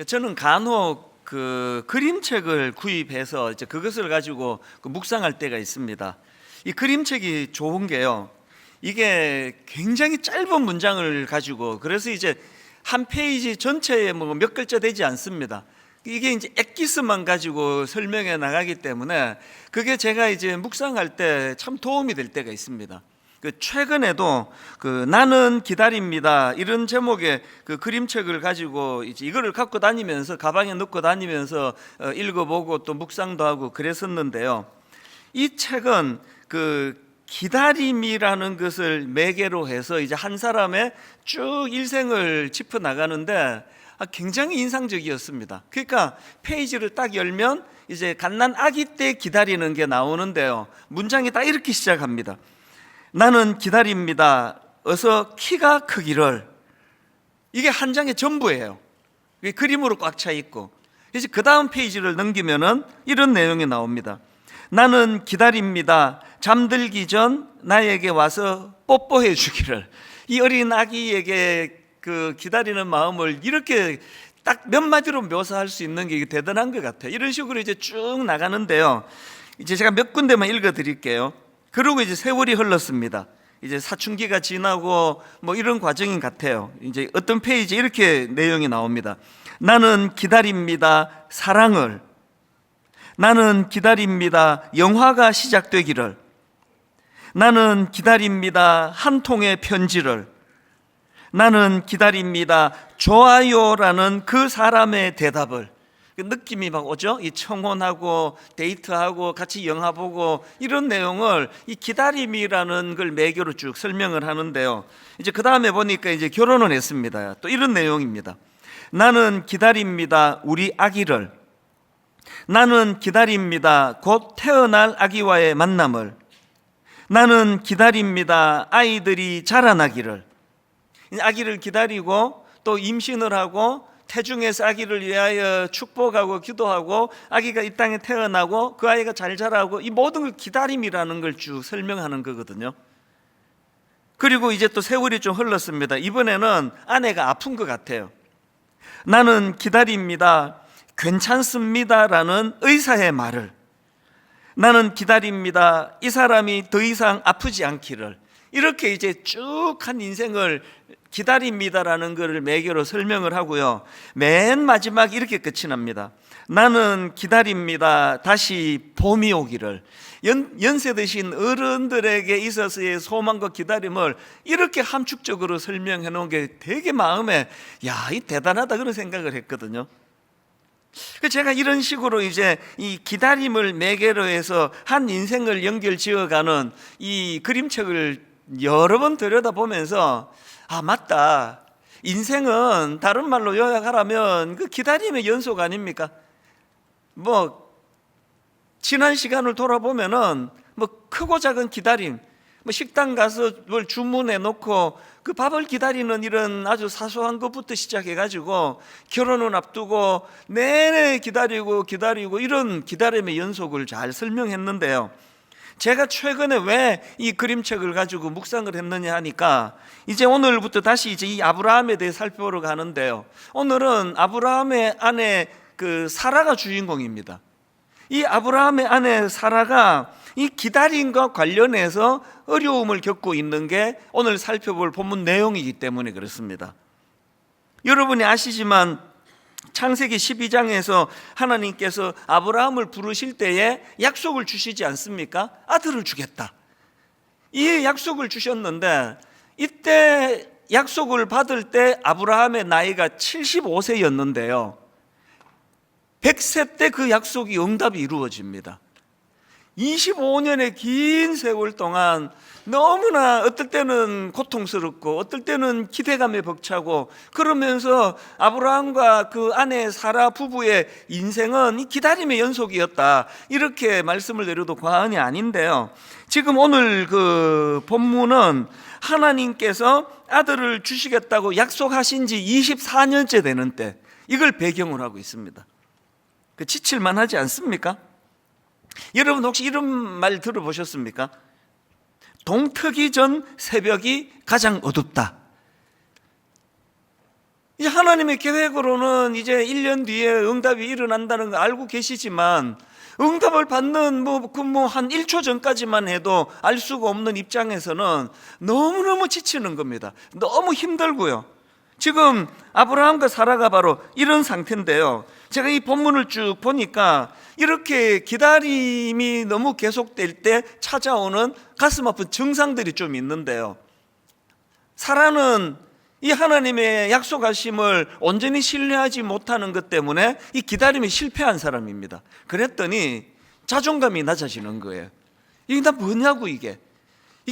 저는 간혹 그 그림책을 구입해서 이제 그것을 가지고 묵상할 때가 있습니다. 이 그림책이 좋은 게요, 이게 굉장히 짧은 문장을 가지고, 그래서 이제 한 페이지 전체에 뭐 몇 글자 되지 않습니다. 이게 이제 엑기스만 가지고 설명해 나가기 때문에 그게 제가 이제 묵상할 때 참 도움이 될 때가 있습니다. 최근에도 나는 기다립니다 이런 제목의 그 그림책을 가지고 이제 이거를 갖고 다니면서 가방에 넣고 다니면서 읽어보고 또 묵상도 하고 그랬었는데요. 이 책은 그 기다림이라는 것을 매개로 해서 이제 한 사람의 쭉 일생을 짚어 나가는데 굉장히 인상적이었습니다. 그러니까 페이지를 딱 열면 이제 갓난 아기 때 기다리는 게 나오는데요, 문장이 딱 이렇게 시작합니다. 나는 기다립니다. 어서 키가 크기를. 이게 한 장의 전부예요. 이게 그림으로 꽉 차 있고, 이제 그 다음 페이지를 넘기면은 이런 내용이 나옵니다. 나는 기다립니다. 잠들기 전 나에게 와서 뽀뽀해 주기를. 이 어린 아기에게 그 기다리는 마음을 이렇게 딱 몇 마디로 묘사할 수 있는 게 대단한 것 같아요. 이런 식으로 이제 쭉 나가는데요, 이제 제가 몇 군데만 읽어 드릴게요. 그리고 이제 세월이 흘렀습니다. 이제 사춘기가 지나고 뭐 이런 과정인 같아요. 이제 어떤 페이지에 이렇게 내용이 나옵니다. 나는 기다립니다. 사랑을. 나는 기다립니다. 영화가 시작되기를. 나는 기다립니다. 한 통의 편지를. 나는 기다립니다. 좋아요라는 그 사람의 대답을. 느낌이 막 오죠? 이 청혼하고 데이트하고 같이 영화 보고 이런 내용을 이 기다림이라는 걸 매개로 쭉 설명을 하는데요, 이제 그 다음에 보니까 이제 결혼을 했습니다. 또 이런 내용입니다. 나는 기다립니다. 우리 아기를. 나는 기다립니다. 곧 태어날 아기와의 만남을. 나는 기다립니다. 아이들이 자라나기를. 아기를 기다리고 또 임신을 하고 태중에서 아기를 위하여 축복하고 기도하고 아기가 이 땅에 태어나고 그 아이가 잘 자라고, 이 모든 걸 기다림이라는 걸 쭉 설명하는 거거든요. 그리고 이제 또 세월이 좀 흘렀습니다. 이번에는 아내가 아픈 것 같아요. 나는 기다립니다. 괜찮습니다라는 의사의 말을. 나는 기다립니다. 이 사람이 더 이상 아프지 않기를. 이렇게 이제 쭉 한 인생을 기다립니다라는 것을 매개로 설명을 하고요, 맨 마지막 이렇게 끝이 납니다. 나는 기다립니다. 다시 봄이 오기를. 연세 드신 어른들에게 있어서의 소망과 기다림을 이렇게 함축적으로 설명해 놓은 게 되게 마음에, 야, 이 대단하다 그런 생각을 했거든요. 제가 이런 식으로 이제 이 기다림을 매개로 해서 한 인생을 연결 지어가는 이 그림책을 여러 번 들여다보면서, 아, 맞다. 인생은 다른 말로 요약하라면 그 기다림의 연속 아닙니까? 뭐 지난 시간을 돌아보면은 뭐 크고 작은 기다림, 뭐 식당 가서 뭘 주문해 놓고 그 밥을 기다리는 이런 아주 사소한 것부터 시작해 가지고 결혼을 앞두고 내내 기다리고 이런 기다림의 연속을 잘 설명했는데요, 제가 최근에 왜 이 그림책을 가지고 묵상을 했느냐 하니까, 이제 오늘부터 다시 이제 이 아브라함에 대해 살펴보러 가는데요, 오늘은 아브라함의 아내 그 사라가 주인공입니다. 이 아브라함의 아내 사라가 이 기다림과 관련해서 어려움을 겪고 있는 게 오늘 살펴볼 본문 내용이기 때문에 그렇습니다. 여러분이 아시지만 창세기 12장에서 하나님께서 아브라함을 부르실 때에 약속을 주시지 않습니까? 아들을 주겠다, 이 약속을 주셨는데, 이때 약속을 받을 때 아브라함의 나이가 75세였는데요 100세 때 그 약속이 응답이 이루어집니다. 25년의 긴 세월 동안 너무나 어떨 때는 고통스럽고 어떨 때는 기대감에 벅차고, 그러면서 아브라함과 그 아내 사라 부부의 인생은 이 기다림의 연속이었다, 이렇게 말씀을 드려도 과언이 아닌데요, 지금 오늘 그 본문은 하나님께서 아들을 주시겠다고 약속하신 지 24년째 되는 때, 이걸 배경으로 하고 있습니다. 지칠만 하지 않습니까? 여러분 혹시 이런 말 들어보셨습니까? 동트기 전 새벽이 가장 어둡다. 이제 하나님의 계획으로는 이제 1년 뒤에 응답이 일어난다는 거 알고 계시지만 응답을 받는 한 1초 전까지만 해도 알 수가 없는 입장에서는 너무너무 지치는 겁니다. 너무 힘들고요. 지금 아브라함과 사라가 바로 이런 상태인데요. 제가 이 본문을 쭉 보니까 이렇게 기다림이 너무 계속될 때 찾아오는 가슴 아픈 증상들이 좀 있는데요. 사라는 이 하나님의 약속하심을 온전히 신뢰하지 못하는 것 때문에 이 기다림이 실패한 사람입니다. 그랬더니 자존감이 낮아지는 거예요. 이게 다 뭐냐고 이게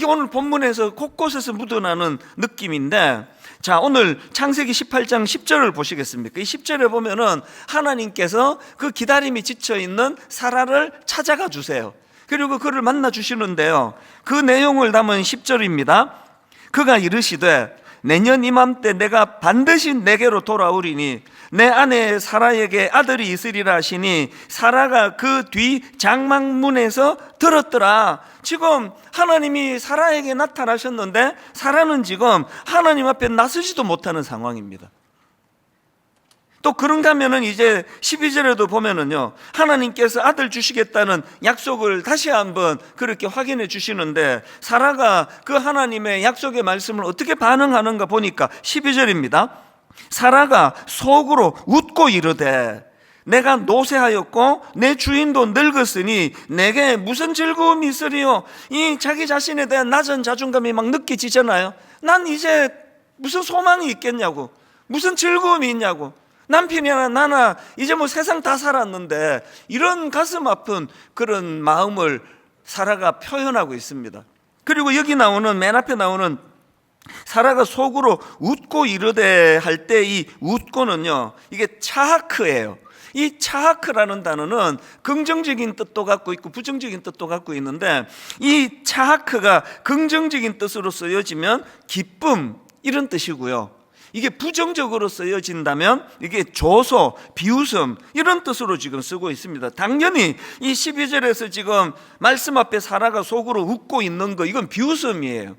오늘 본문에서 곳곳에서 묻어나는 느낌인데, 자, 오늘 창세기 18장 10절을 보시겠습니까? 이 10절에 보면은 하나님께서 그 기다림이 지쳐있는 사라를 찾아가 주세요. 그리고 그를 만나 주시는데요, 그 내용을 담은 10절입니다. 그가 이르시되 내년 이맘때 내가 반드시 내게로 돌아오리니 내 아내 사라에게 아들이 있으리라 하시니 사라가 그 뒤 장막문에서 들었더라. 지금 하나님이 사라에게 나타나셨는데 사라는 지금 하나님 앞에 나서지도 못하는 상황입니다. 또 그런가 하면은 이제 12절에도 보면은요, 하나님께서 아들 주시겠다는 약속을 다시 한번 그렇게 확인해 주시는데 사라가 그 하나님의 약속의 말씀을 어떻게 반응하는가 보니까 12절입니다. 사라가 속으로 웃고 이르되 내가 노쇠하였고 내 주인도 늙었으니 내게 무슨 즐거움이 있으리요. 이 자기 자신에 대한 낮은 자존감이 막 느껴지잖아요. 난 이제 무슨 소망이 있겠냐고, 무슨 즐거움이 있냐고, 남편이나 나나 이제 세상 다 살았는데, 이런 가슴 아픈 그런 마음을 사라가 표현하고 있습니다. 그리고 여기 나오는 맨 앞에 나오는 사라가 속으로 웃고 이르되 할 때 이 웃고는요, 이게 차하크예요. 이 차하크라는 단어는 긍정적인 뜻도 갖고 있고 부정적인 뜻도 갖고 있는데, 이 차하크가 긍정적인 뜻으로 쓰여지면 기쁨 이런 뜻이고요, 이게 부정적으로 쓰여진다면 이게 조소, 비웃음 이런 뜻으로 지금 쓰고 있습니다. 당연히 이 12절에서 지금 말씀 앞에 사라가 속으로 웃고 있는 거, 이건 비웃음이에요.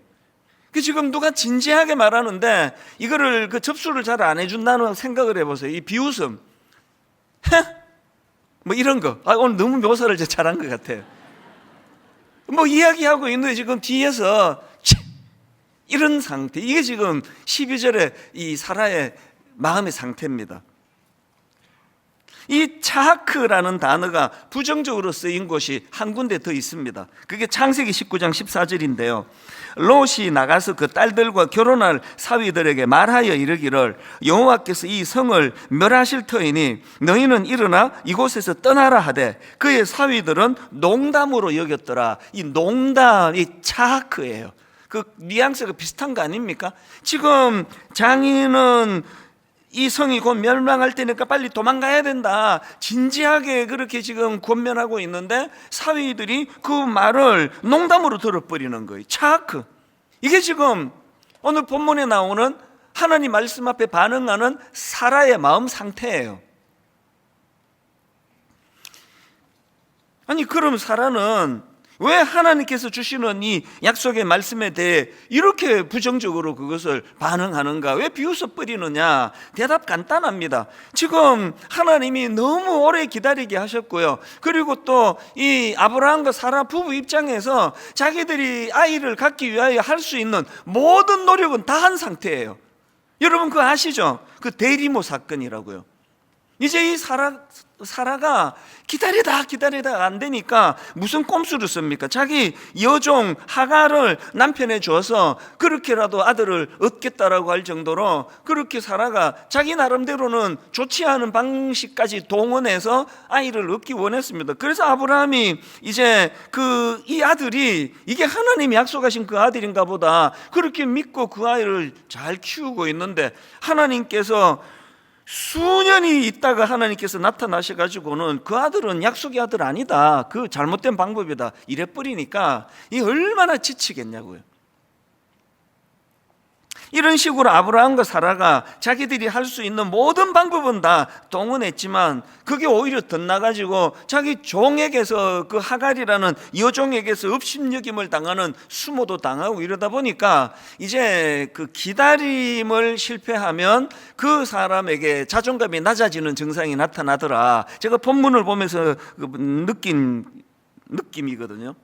지금 누가 진지하게 말하는데 이거를 접수를 잘 안 해준다는 생각을 해보세요. 이 비웃음, 이런 거. 오늘 너무 묘사를 잘한 것 같아요. 이야기하고 있는데 지금 뒤에서 이런 상태, 이게 지금 12절의 이 사라의 마음의 상태입니다. 이 차하크라는 단어가 부정적으로 쓰인 곳이 한 군데 더 있습니다. 그게 창세기 19장 14절인데요 롯이 나가서 그 딸들과 결혼할 사위들에게 말하여 이르기를 여호와께서 이 성을 멸하실 터이니 너희는 일어나 이곳에서 떠나라 하되 그의 사위들은 농담으로 여겼더라. 이 농담, 이 차하크예요. 그 뉘앙스가 비슷한 거 아닙니까? 지금 장인은 이 성이 곧 멸망할 테니까 빨리 도망가야 된다, 진지하게 그렇게 지금 권면하고 있는데 사위들이 그 말을 농담으로 들어버리는 거예요. 차하크. 이게 지금 오늘 본문에 나오는 하나님 말씀 앞에 반응하는 사라의 마음 상태예요. 아니, 그럼 사라는 왜 하나님께서 주시는 이 약속의 말씀에 대해 이렇게 부정적으로 그것을 반응하는가? 왜 비웃어버리느냐? 대답 간단합니다. 지금 하나님이 너무 오래 기다리게 하셨고요, 그리고 또 이 아브라함과 사라 부부 입장에서 자기들이 아이를 갖기 위하여 할 수 있는 모든 노력은 다 한 상태예요. 여러분 그거 아시죠? 그 대리모 사건이라고요. 이제 이 사라가 기다리다 안 되니까 무슨 꼼수를 씁니까? 자기 여종 하갈을 남편에 줘서 그렇게라도 아들을 얻겠다라고 할 정도로 그렇게 사라가 자기 나름대로는 좋지 않은 방식까지 동원해서 아이를 얻기 원했습니다. 그래서 아브라함이 이제 이 아들이 이게 하나님이 약속하신 그 아들인가 보다 그렇게 믿고 그 아이를 잘 키우고 있는데, 하나님께서 수년이 있다가 하나님께서 나타나셔가지고는 그 아들은 약속의 아들 아니다, 그 잘못된 방법이다 이래버리니까 이 얼마나 지치겠냐고요. 이런 식으로 아브라함과 사라가 자기들이 할 수 있는 모든 방법은 다 동원했지만 그게 오히려 덧나가지고 자기 종에게서, 그 하갈이라는 여종에게서 업신여김을 당하는 수모도 당하고 이러다 보니까 이제 그 기다림을 실패하면 그 사람에게 자존감이 낮아지는 증상이 나타나더라. 제가 본문을 보면서 느낀 느낌이거든요.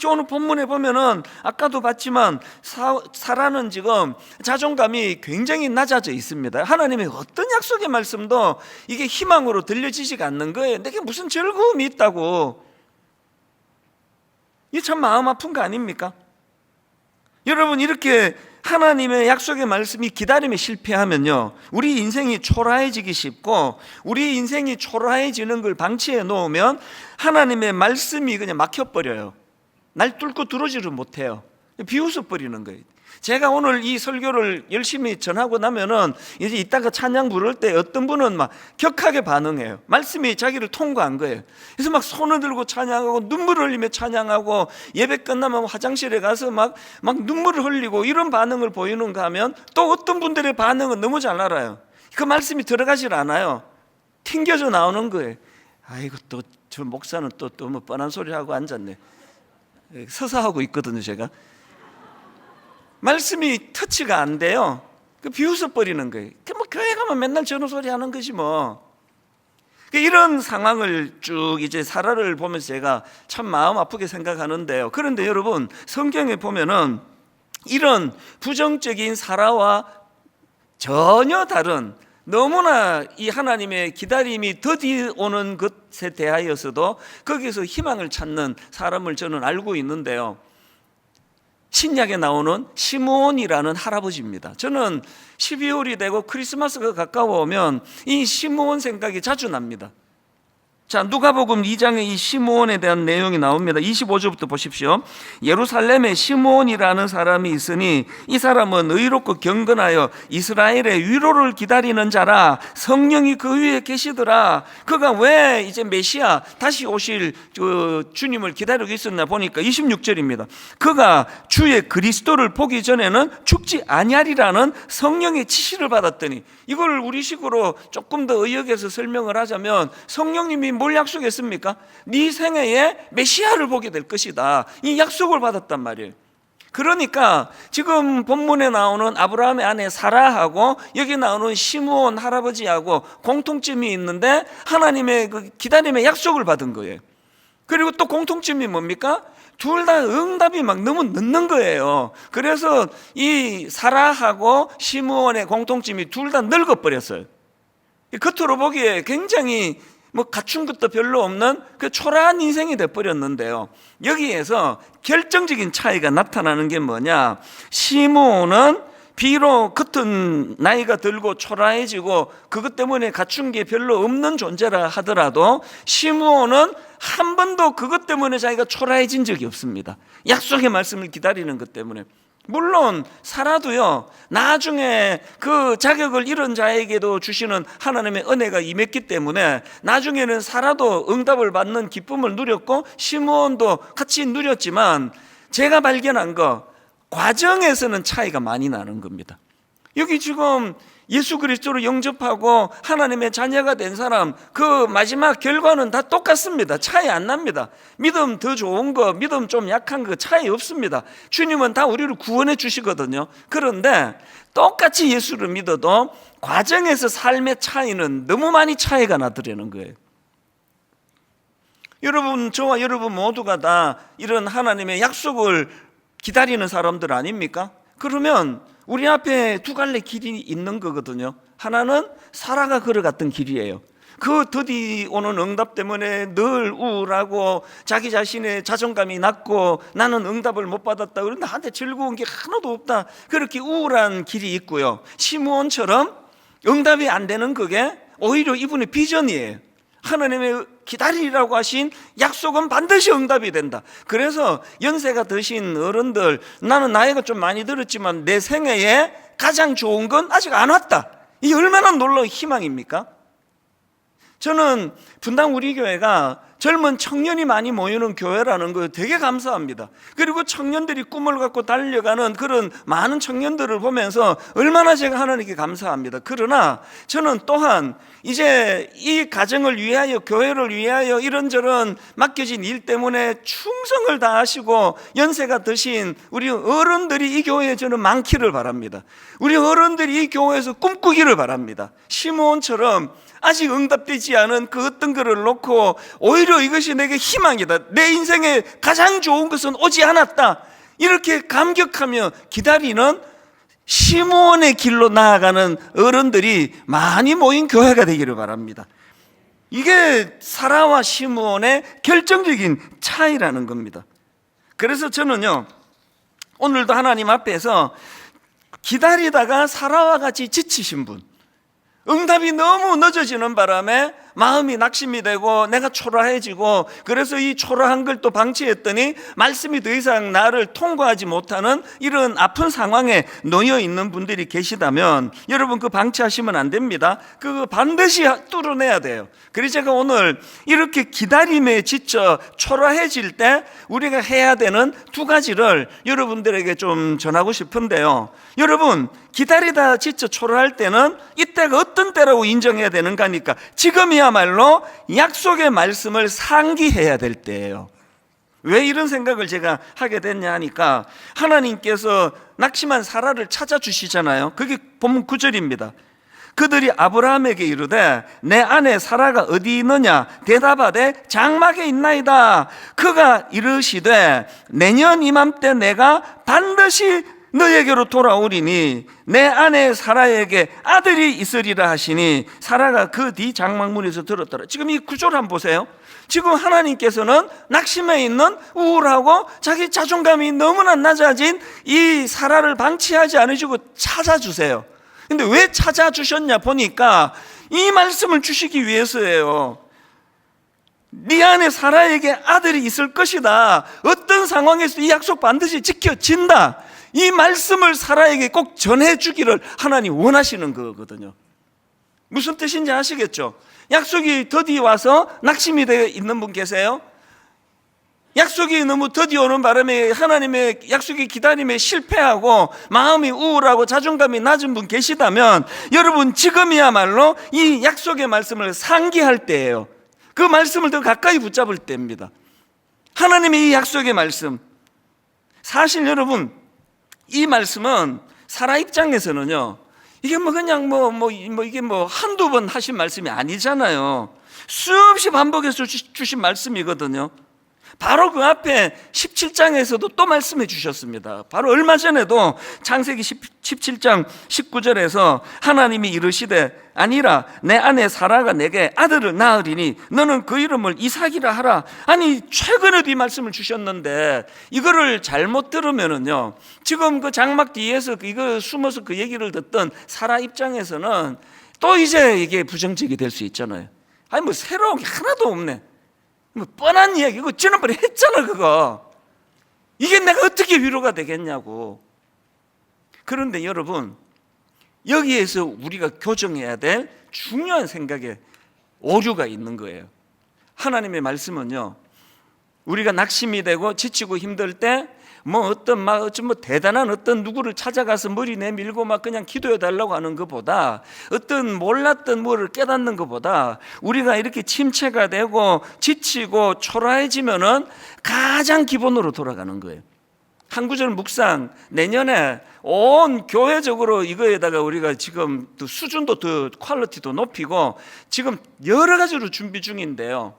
오늘 본문에 보면은 아까도 봤지만 사라는 지금 자존감이 굉장히 낮아져 있습니다. 하나님의 어떤 약속의 말씀도 이게 희망으로 들려지지가 않는 거예요. 내게 무슨 즐거움이 있다고. 이게 참 마음 아픈 거 아닙니까? 여러분, 이렇게 하나님의 약속의 말씀이 기다림에 실패하면요, 우리 인생이 초라해지기 쉽고, 우리 인생이 초라해지는 걸 방치해 놓으면 하나님의 말씀이 그냥 막혀버려요. 날 뚫고 들어오지를 못해요. 비웃어 버리는 거예요. 제가 오늘 이 설교를 열심히 전하고 나면은 이제 이따가 찬양 부를 때 어떤 분은 막 격하게 반응해요. 말씀이 자기를 통과한 거예요. 그래서 막 손을 들고 찬양하고 눈물을 흘리며 찬양하고, 예배 끝나면 화장실에 가서 막 눈물을 흘리고 이런 반응을 보이는가 하면, 또 어떤 분들의 반응은 너무 잘 알아요. 그 말씀이 들어가질 않아요. 튕겨져 나오는 거예요. 아이고, 또 저 목사는 또 뭐 뻔한 소리 하고 앉았네. 서서 하고 있거든요. 제가 말씀이 터치가 안 돼요. 비웃어 버리는 거예요. 뭐 교회 가면 맨날 저런 소리 하는 것이 뭐. 이런 상황을 쭉 이제 사라를 보면서 제가 참 마음 아프게 생각하는데요. 그런데 여러분, 성경에 보면은 이런 부정적인 사라와 전혀 다른, 너무나 이 하나님의 기다림이 더디 오는 것에 대하여서도 거기서 희망을 찾는 사람을 저는 알고 있는데요. 신약에 나오는 시므온이라는 할아버지입니다. 저는 12월이 되고 크리스마스가 가까워오면 이 시므온 생각이 자주 납니다. 자, 누가복음 2장에 이 시므온에 대한 내용이 나옵니다. 25절부터 보십시오. 예루살렘에 시므온이라는 사람이 있으니 이 사람은 의롭고 경건하여 이스라엘의 위로를 기다리는 자라. 성령이 그 위에 계시더라. 그가 왜 이제 메시아 다시 오실 주님을 기다리고 있었나 보니까 26절입니다. 그가 주의 그리스도를 보기 전에는 죽지 아니하리라는 성령의 지시를 받았더니, 이걸 우리식으로 조금 더 의역해서 설명을 하자면, 성령님이 뭘 약속했습니까? 네 생애에 메시아를 보게 될 것이다. 이 약속을 받았단 말이에요. 그러니까 지금 본문에 나오는 아브라함의 아내 사라하고 여기 나오는 시므온 할아버지하고 공통점이 있는데, 하나님의 그 기다림의 약속을 받은 거예요. 그리고 또 공통점이 뭡니까? 둘 다 응답이 막 너무 늦는 거예요. 그래서 이 사라하고 시므온의 공통점이 둘 다 늙어버렸어요. 겉으로 보기에 굉장히 뭐 갖춘 것도 별로 없는 그 초라한 인생이 돼버렸는데요, 여기에서 결정적인 차이가 나타나는 게 뭐냐? 시므온은 비록 겉은 나이가 들고 초라해지고 그것 때문에 갖춘 게 별로 없는 존재라 하더라도, 시므온은 한 번도 그것 때문에 자기가 초라해진 적이 없습니다. 약속의 말씀을 기다리는 것 때문에. 물론 사라도요, 나중에 그 자격을 잃은 자에게도 주시는 하나님의 은혜가 임했기 때문에 나중에는 사라도 응답을 받는 기쁨을 누렸고 시므온도 같이 누렸지만, 제가 발견한 거, 과정에서는 차이가 많이 나는 겁니다. 여기 지금 예수 그리스도를 영접하고 하나님의 자녀가 된 사람, 그 마지막 결과는 다 똑같습니다. 차이 안 납니다. 믿음 더 좋은 거, 믿음 좀 약한 거 차이 없습니다. 주님은 다 우리를 구원해 주시거든요. 그런데 똑같이 예수를 믿어도 과정에서 삶의 차이는 너무 많이 차이가 나더라는 거예요. 여러분, 저와 여러분 모두가 다 이런 하나님의 약속을 기다리는 사람들 아닙니까? 그러면 우리 앞에 두 갈래 길이 있는 거거든요. 하나는 사라가 걸어갔던 길이에요. 그 더디 오는 응답 때문에 늘 우울하고 자기 자신의 자존감이 낮고 나는 응답을 못 받았다, 그런데 나한테 즐거운 게 하나도 없다, 그렇게 우울한 길이 있고요. 시므온처럼 응답이 안 되는 그게 오히려 이분의 비전이에요. 하나님의 기다리라고 하신 약속은 반드시 응답이 된다. 그래서 연세가 드신 어른들, 나는 나이가 좀 많이 들었지만 내 생애에 가장 좋은 건 아직 안 왔다, 이 얼마나 놀라운 희망입니까? 저는 분당 우리 교회가 젊은 청년이 많이 모이는 교회라는 거 되게 감사합니다. 그리고 청년들이 꿈을 갖고 달려가는 그런 많은 청년들을 보면서 얼마나 제가 하나님께 감사합니다. 그러나 저는 또한 이제 이 가정을 위하여, 교회를 위하여 이런저런 맡겨진 일 때문에 충성을 다하시고 연세가 드신 우리 어른들이 이 교회에 저는 많기를 바랍니다. 우리 어른들이 이 교회에서 꿈꾸기를 바랍니다. 시므온처럼 아직 응답되지 않은 그 어떤 것을 놓고 오히려 이것이 내게 희망이다, 내 인생에 가장 좋은 것은 오지 않았다, 이렇게 감격하며 기다리는 시므온의 길로 나아가는 어른들이 많이 모인 교회가 되기를 바랍니다. 이게 사라와 시므온의 결정적인 차이라는 겁니다. 그래서 저는요, 오늘도 하나님 앞에서 기다리다가 사라와 같이 지치신 분, 응답이 너무 늦어지는 바람에 마음이 낙심이 되고 내가 초라해지고, 그래서 이 초라한 걸 또 방치했더니 말씀이 더 이상 나를 통과하지 못하는 이런 아픈 상황에 놓여 있는 분들이 계시다면 여러분, 그 방치하시면 안 됩니다. 그거 반드시 뚫어내야 돼요. 그래서 제가 오늘 이렇게 기다림에 지쳐 초라해질 때 우리가 해야 되는 두 가지를 여러분들에게 좀 전하고 싶은데요. 여러분, 기다리다 지쳐 초라할 때는 이때가 어떤 때라고 인정해야 되는가 하니까 지금이야말로 약속의 말씀을 상기해야 될 때예요. 왜 이런 생각을 제가 하게 됐냐 하니까 하나님께서 낙심한 사라를 찾아주시잖아요. 그게 본문 9절입니다. 그들이 아브라함에게 이르되 내 아내 사라가 어디 있느냐 대답하되 장막에 있나이다. 그가 이르시되 내년 이맘때 내가 반드시 너에게로 돌아오리니 내 아내 사라에게 아들이 있으리라 하시니 사라가 그 뒤 장막문에서 들었더라. 지금 이 구조를 한번 보세요. 지금 하나님께서는 낙심해 있는 우울하고 자기 자존감이 너무나 낮아진 이 사라를 방치하지 않으시고 찾아주세요. 근데 왜 찾아주셨냐 보니까 이 말씀을 주시기 위해서예요. 네 안에 사라에게 아들이 있을 것이다, 어떤 상황에서 이 약속 반드시 지켜진다, 이 말씀을 사라에게 꼭 전해주기를 하나님 원하시는 거거든요. 무슨 뜻인지 아시겠죠? 약속이 더디 와서 낙심이 되어 있는 분 계세요? 약속이 너무 더디 오는 바람에 하나님의 약속이 기다림에 실패하고 마음이 우울하고 자존감이 낮은 분 계시다면 여러분, 지금이야말로 이 약속의 말씀을 상기할 때예요. 그 말씀을 더 가까이 붙잡을 때입니다. 하나님의 이 약속의 말씀, 사실 여러분, 이 말씀은 사라 입장에서는요, 이게 그냥 이게 한두 번 하신 말씀이 아니잖아요. 수없이 반복해서 주신 말씀이거든요. 바로 그 앞에 17장에서도 또 말씀해 주셨습니다. 바로 얼마 전에도 창세기 17장 19절에서 하나님이 이르시되 아니라 내 아내 사라가 내게 아들을 낳으리니 너는 그 이름을 이삭이라 하라. 아니, 최근에도 이 말씀을 주셨는데 이거를 잘못 들으면은요, 지금 그 장막 뒤에서 이거 숨어서 그 얘기를 듣던 사라 입장에서는 또 이제 이게 부정적이 될 수 있잖아요. 아니, 새로운 게 하나도 없네, 뻔한 이야기고 지난번에 했잖아 그거. 이게 내가 어떻게 위로가 되겠냐고. 그런데 여러분, 여기에서 우리가 교정해야 될 중요한 생각에 오류가 있는 거예요. 하나님의 말씀은요, 우리가 낙심이 되고 지치고 힘들 때 대단한 어떤 누구를 찾아가서 머리 내밀고 그냥 기도해 달라고 하는 것보다, 어떤 몰랐던 뭐를 깨닫는 것보다 우리가 이렇게 침체가 되고 지치고 초라해지면은 가장 기본으로 돌아가는 거예요. 한 구절 묵상, 내년에 온 교회적으로 이거에다가 우리가 지금 또 수준도 더 퀄리티도 높이고 지금 여러 가지로 준비 중인데요.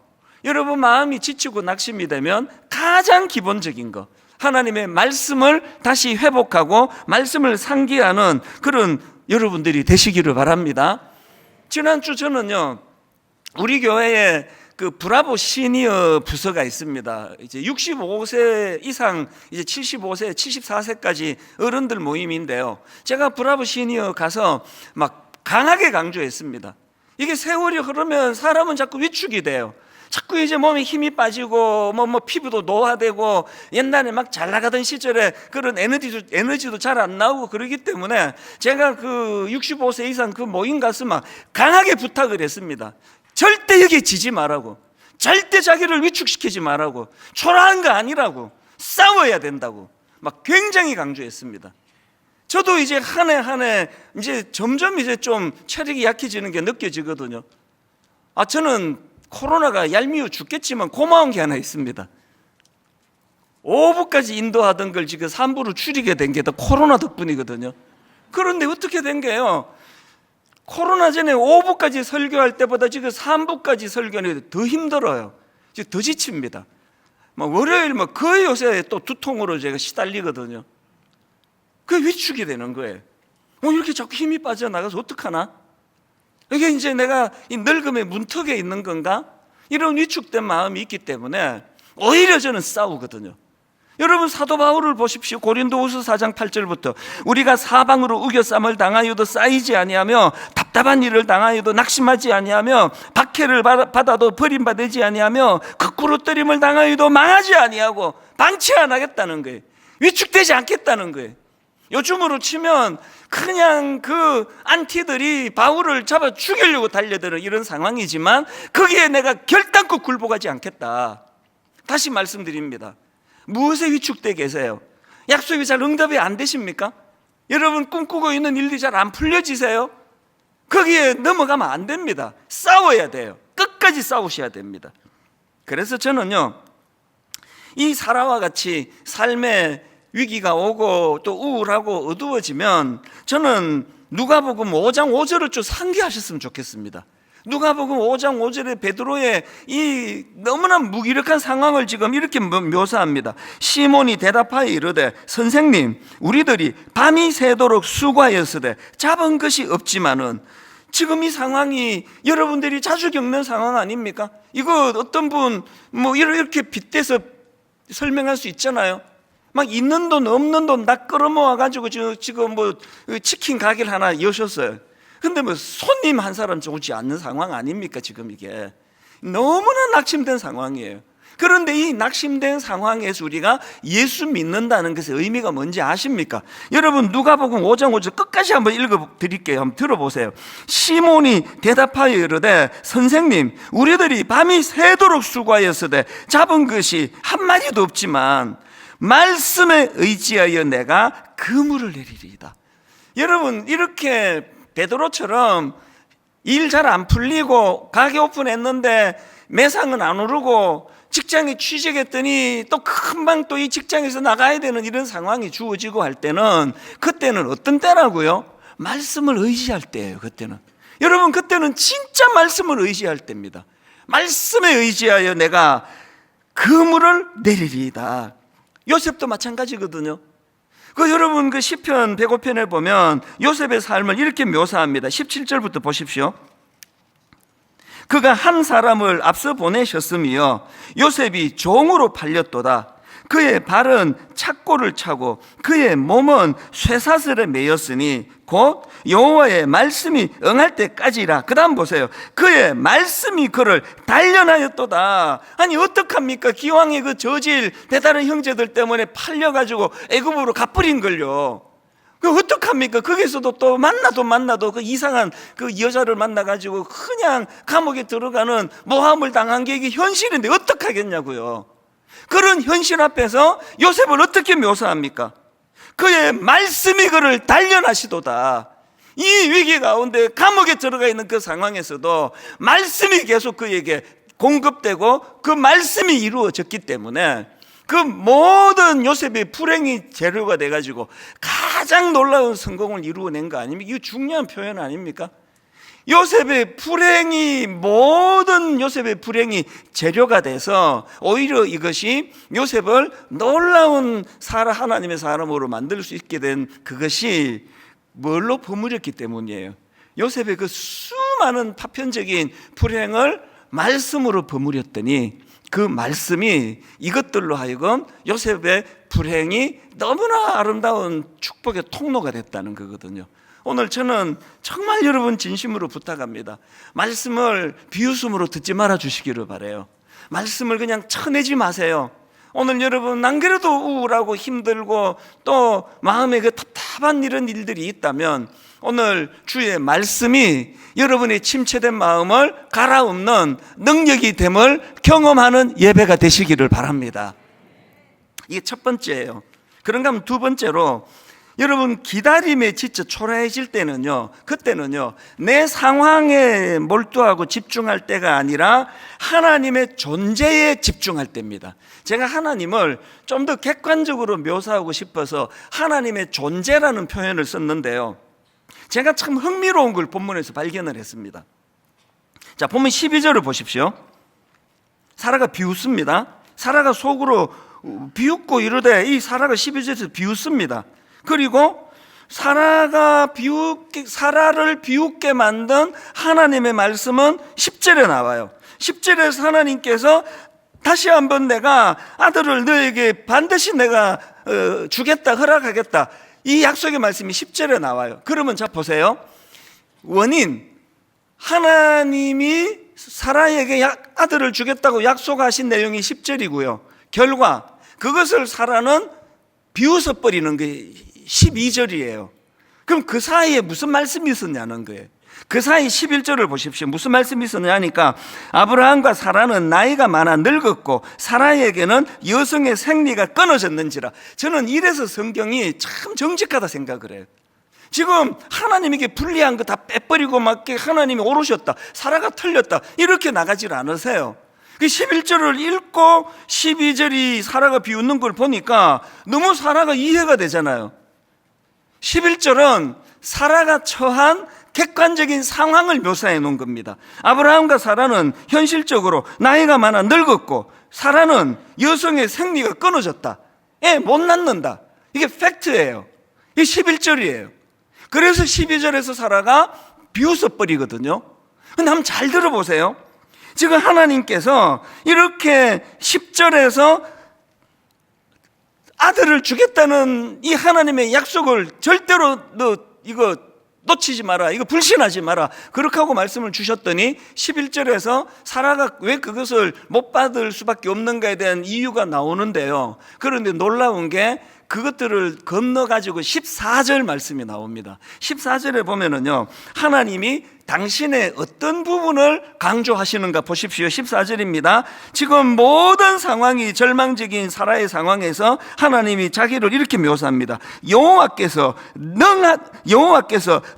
여러분, 마음이 지치고 낙심이 되면 가장 기본적인 거, 하나님의 말씀을 다시 회복하고 말씀을 상기하는 그런 여러분들이 되시기를 바랍니다. 지난주 저는요, 우리 교회에 그 브라보 시니어 부서가 있습니다. 이제 65세 이상, 이제 75세, 74세까지 어른들 모임인데요. 제가 브라보 시니어 가서 강하게 강조했습니다. 이게 세월이 흐르면 사람은 자꾸 위축이 돼요. 자꾸 이제 몸에 힘이 빠지고 피부도 노화되고 옛날에 잘 나가던 시절에 그런 에너지도 잘 안 나오고 그러기 때문에 제가 그 65세 이상 그 모임 가서 강하게 부탁을 했습니다. 절대 여기에 지지 말라고, 절대 자기를 위축시키지 말라고, 초라한 거 아니라고, 싸워야 된다고 막 굉장히 강조했습니다. 저도 이제 한 해 이제 점점 이제 좀 체력이 약해지는 게 느껴지거든요. 저는 코로나가 얄미워 죽겠지만 고마운 게 하나 있습니다. 5부까지 인도하던 걸 지금 3부로 줄이게 된 게 다 코로나 덕분이거든요. 그런데 어떻게 된 게요, 코로나 전에 5부까지 설교할 때보다 지금 3부까지 설교하는 게 더 힘들어요. 지금 더 지칩니다. 월요일 거의 요새 또 두통으로 제가 시달리거든요. 그게 위축이 되는 거예요. 이렇게 자꾸 힘이 빠져나가서 어떡하나? 이게 이제 내가 이 늙음의 문턱에 있는 건가? 이런 위축된 마음이 있기 때문에 오히려 저는 싸우거든요. 여러분, 사도 바울을 보십시오. 고린도후서 4장 8절부터 우리가 사방으로 우겨쌈을 당하여도 쌓이지 아니하며 답답한 일을 당하여도 낙심하지 아니하며 박해를 받아도 버림받지 아니하며 거꾸로뜨림을 당하여도 망하지 아니하고 방치 안 하겠다는 거예요. 위축되지 않겠다는 거예요. 요즘으로 치면 그냥 그 안티들이 바울을 잡아 죽이려고 달려드는 이런 상황이지만 거기에 내가 결단코 굴복하지 않겠다. 다시 말씀드립니다. 무엇에 위축되어 계세요? 약속이 잘 응답이 안 되십니까? 여러분, 꿈꾸고 있는 일들이 잘 안 풀려지세요? 거기에 넘어가면 안 됩니다. 싸워야 돼요. 끝까지 싸우셔야 됩니다. 그래서 저는요, 이 사라와 같이 삶의 위기가 오고 또 우울하고 어두워지면 저는 누가복음 5장 5절을 좀 상기하셨으면 좋겠습니다. 누가복음 5장 5절에 베드로의 이 너무나 무기력한 상황을 지금 이렇게 묘사합니다. 시몬이 대답하여 이르되 선생님, 우리들이 밤이 새도록 수고하였으되 잡은 것이 없지만은, 지금 이 상황이 여러분들이 자주 겪는 상황 아닙니까? 이거 어떤 분 이렇게 빗대서 설명할 수 있잖아요. 막 있는 돈 없는 돈 다 끌어모아 가지고 지금 치킨 가게를 하나 여셨어요. 근데 손님 한 사람 오지 않는 상황 아닙니까? 지금 이게 너무나 낙심된 상황이에요. 그런데 이 낙심된 상황에서 우리가 예수 믿는다는 것의 의미가 뭔지 아십니까? 여러분, 누가복음 5장 5절 끝까지 한번 읽어드릴게요. 한번 들어보세요. 시몬이 대답하여 이르되 선생님, 우리들이 밤이 새도록 수고하였으되 잡은 것이 한 마리도 없지만 말씀에 의지하여 내가 그물을 내리리이다. 여러분, 이렇게 베드로처럼 일 잘 안 풀리고 가게 오픈했는데 매상은 안 오르고 직장에 취직했더니 또 금방 또 이 직장에서 나가야 되는 이런 상황이 주어지고 할 때는, 그때는 어떤 때라고요? 말씀을 의지할 때예요. 그때는 여러분, 그때는 진짜 말씀을 의지할 때입니다. 말씀에 의지하여 내가 그물을 내리리이다. 요셉도 마찬가지거든요. 여러분, 그 시편 105편에 보면 요셉의 삶을 이렇게 묘사합니다. 17절부터 보십시오. 그가 한 사람을 앞서 보내셨으며 요셉이 종으로 팔렸도다. 그의 발은 착고를 차고 그의 몸은 쇠사슬에 매였으니 곧 여호와의 말씀이 응할 때까지라. 그 다음 보세요. 그의 말씀이 그를 단련하였도다. 아니 어떡합니까? 기왕에 그 저질 배다른 형제들 때문에 팔려가지고 애굽으로 갚으린 걸요. 그 어떡합니까? 거기서도 또 만나도 그 이상한 그 여자를 만나가지고 그냥 감옥에 들어가는 모함을 당한 게 이게 현실인데 어떡하겠냐고요. 그런 현실 앞에서 요셉을 어떻게 묘사합니까? 그의 말씀이 그를 단련하시도다. 이 위기 가운데 감옥에 들어가 있는 그 상황에서도 말씀이 계속 그에게 공급되고 그 말씀이 이루어졌기 때문에 그 모든 요셉의 불행이 재료가 돼가지고 가장 놀라운 성공을 이루어낸 거 아닙니까? 이거 중요한 표현 아닙니까? 요셉의 불행이, 모든 요셉의 불행이 재료가 돼서 오히려 이것이 요셉을 놀라운 하나님의 사람으로 만들 수 있게 된 그것이 뭘로 버무렸기 때문이에요. 요셉의 그 수많은 파편적인 불행을 말씀으로 버무렸더니 그 말씀이 이것들로 하여금 요셉의 불행이 너무나 아름다운 축복의 통로가 됐다는 거거든요. 오늘 저는 정말 여러분 진심으로 부탁합니다. 말씀을 비웃음으로 듣지 말아 주시기를 바라요. 말씀을 그냥 쳐내지 마세요. 오늘 여러분 안 그래도 우울하고 힘들고 또 마음에 그 답답한 이런 일들이 있다면 오늘 주의 말씀이 여러분의 침체된 마음을 갈아엎는 능력이 됨을 경험하는 예배가 되시기를 바랍니다. 이게 첫 번째예요. 그런가 하면 두 번째로, 여러분 기다림에 지쳐 초라해질 때는요, 그때는요 내 상황에 몰두하고 집중할 때가 아니라 하나님의 존재에 집중할 때입니다. 제가 하나님을 좀 더 객관적으로 묘사하고 싶어서 하나님의 존재라는 표현을 썼는데요, 제가 참 흥미로운 걸 본문에서 발견을 했습니다. 자, 본문 12절을 보십시오. 사라가 비웃습니다. 사라가 속으로 비웃고 이르되, 이 사라가 12절에서 비웃습니다. 그리고 사라를 비웃게 만든 하나님의 말씀은 10절에 나와요. 10절에서 하나님께서 다시 한번 내가 아들을 너에게 반드시 내가 주겠다, 허락하겠다, 이 약속의 말씀이 10절에 나와요. 그러면 자 보세요. 원인, 하나님이 사라에게 아들을 주겠다고 약속하신 내용이 10절이고요. 결과, 그것을 사라는 비웃어 버리는 게 12절이에요. 그럼 그 사이에 무슨 말씀이 있었냐는 거예요. 그 사이 11절을 보십시오. 무슨 말씀이 있었냐니까, 아브라함과 사라는 나이가 많아 늙었고 사라에게는 여성의 생리가 끊어졌는지라. 저는 이래서 성경이 참 정직하다 생각을 해요. 지금 하나님에게 불리한 거 다 빼버리고 막 하나님이 오르셨다, 사라가 틀렸다, 이렇게 나가질 않으세요. 11절을 읽고 12절이 사라가 비웃는 걸 보니까 너무 사라가 이해가 되잖아요. 11절은 사라가 처한 객관적인 상황을 묘사해 놓은 겁니다. 아브라함과 사라는 현실적으로 나이가 많아 늙었고 사라는 여성의 생리가 끊어졌다, 애 못 낳는다, 이게 팩트예요. 이게 11절이에요. 그래서 12절에서 사라가 비웃어버리거든요. 근데 한번 잘 들어보세요. 지금 하나님께서 이렇게 10절에서 아들을 주겠다는 이 하나님의 약속을 절대로 너 이거 놓치지 마라, 이거 불신하지 마라, 그렇게 하고 말씀을 주셨더니 11절에서 사라가 왜 그것을 못 받을 수밖에 없는가에 대한 이유가 나오는데요. 그런데 놀라운 게 그것들을 건너가지고 14절 말씀이 나옵니다. 14절에 보면은요, 하나님이 당신의 어떤 부분을 강조하시는가 보십시오. 14절입니다. 지금 모든 상황이 절망적인 사라의 상황에서 하나님이 자기를 이렇게 묘사합니다. 여호와께서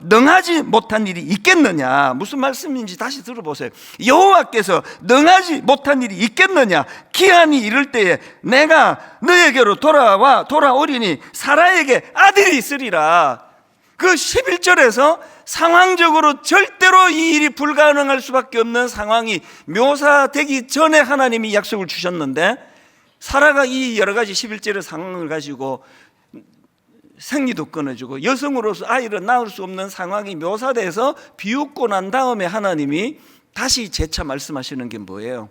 능하지 못한 일이 있겠느냐. 무슨 말씀인지 다시 들어보세요. 여호와께서 능하지 못한 일이 있겠느냐. 기한이 이를 때에 내가 너에게로 돌아오리니 사라에게 아들이 있으리라. 그 11절에서 상황적으로 절대로 이 일이 불가능할 수밖에 없는 상황이 묘사되기 전에 하나님이 약속을 주셨는데, 사라가 이 여러 가지 11절의 상황을 가지고 생리도 끊어지고 여성으로서 아이를 낳을 수 없는 상황이 묘사돼서 비웃고 난 다음에 하나님이 다시 재차 말씀하시는 게 뭐예요?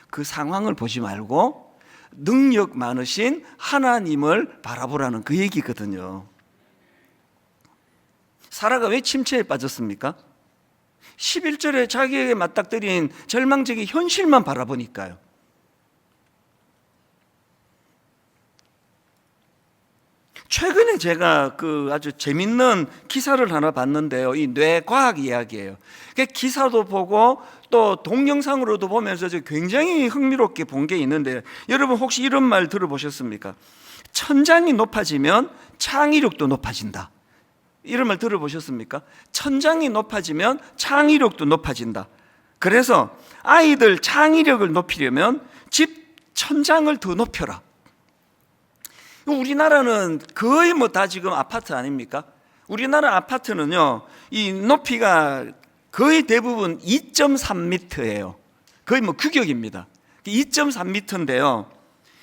그 상황을 보지 말고 능력 많으신 하나님을 바라보라는 그 얘기거든요. 사라가 왜 침체에 빠졌습니까? 11절에 자기에게 맞닥뜨린 절망적인 현실만 바라보니까요. 최근에 제가 아주 재밌는 기사를 하나 봤는데요, 이 뇌과학 이야기예요. 기사도 보고 또 동영상으로도 보면서 굉장히 흥미롭게 본 게 있는데, 여러분 혹시 이런 말 들어보셨습니까? 천장이 높아지면 창의력도 높아진다. 이런 말 들어보셨습니까? 천장이 높아지면 창의력도 높아진다. 그래서 아이들 창의력을 높이려면 집 천장을 더 높여라. 우리나라는 거의 다 지금 아파트 아닙니까? 우리나라 아파트는요, 이 높이가 거의 대부분 2.3m예요. 거의 규격입니다. 2.3m인데요.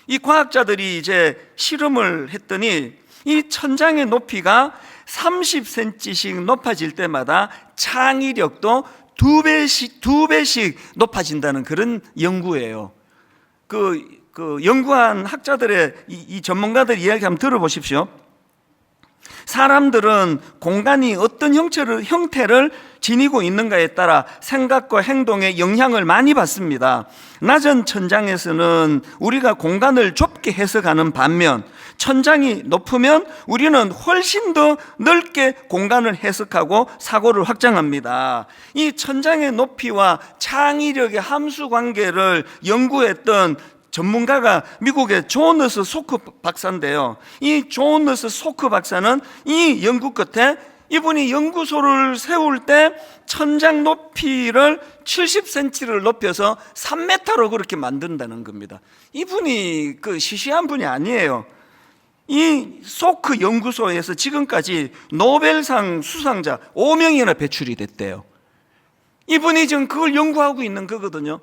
이 과학자들이 이제 실험을 했더니 이 천장의 높이가 30cm씩 높아질 때마다 창의력도 2배씩 높아진다는 그런 연구예요. 연구한 학자들의 이 전문가들 이야기 한번 들어보십시오. 사람들은 공간이 어떤 형태를 지니고 있는가에 따라 생각과 행동에 영향을 많이 받습니다. 낮은 천장에서는 우리가 공간을 좁게 해석하는 반면 천장이 높으면 우리는 훨씬 더 넓게 공간을 해석하고 사고를 확장합니다. 이 천장의 높이와 창의력의 함수 관계를 연구했던 전문가가 미국의 조너스 소크 박사인데요. 이 조너스 소크 박사는 이 연구 끝에 이분이 연구소를 세울 때 천장 높이를 70cm를 높여서 3m로 그렇게 만든다는 겁니다. 이분이 시시한 분이 아니에요. 이 소크 연구소에서 지금까지 노벨상 수상자 5명이나 배출이 됐대요. 이분이 지금 그걸 연구하고 있는 거거든요.